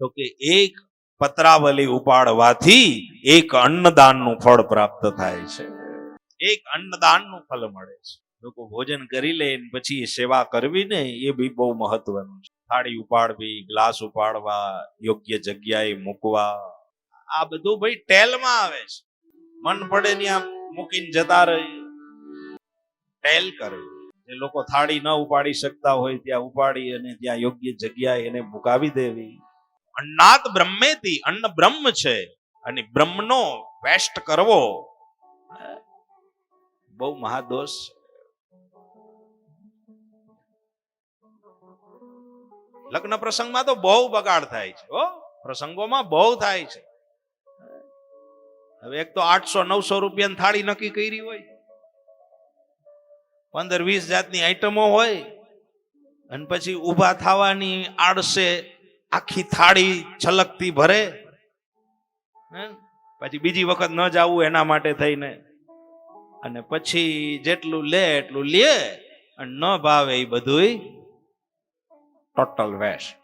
તો કે એક પત્રાવલી ઉપાડવાથી એક અન્નદાનનું ફળ પ્રાપ્ત થાય છે. એક અન્નદાનનું ફળ મળે છે. લોકો ભોજન કરી લે પછી સેવા કરવી ને એ બી બહુ મહત્વનું છે. થાળી ઉપાડવી, ગ્લાસ ઉપાડવા, યોગ્ય જગ્યાએ મૂકવા, આ બધું ભાઈ ટેલમાં આવે છે. મન પડે ત્યાં મૂકીને જતા રહે, ટેલ કરે. જે લોકો થાળી ન ઉપાડી શકતા હોય ત્યાં ઉપાડી અને ત્યાં યોગ્ય જગ્યાએ એને મુકાવી દેવી. અન્નાદ બ્રહ્મેતી, અન્ન બ્રહ્મ છે અને બ્રહ્મનો વેસ્ટ કરવો બહુ મહાદોષ. લગ્ન પ્રસંગમાં તો બહુ બગાડ થાય છે. પ્રસંગોમાં બહુ થાય છે. હવે એક તો 800-900 રૂપિયાની થાળી નક્કી કરી હોય, 15-20 જાતની આઈટમો હોય, અને પછી ઊભા થવાની આડસે આખી થાળી છલકતી ભરે, પછી બીજી વખત ન જાવું એના માટે થઈને, અને પછી જેટલું લે એટલું લે અને ન ભાવે એ બધું ટોટલ વેસ્ટ.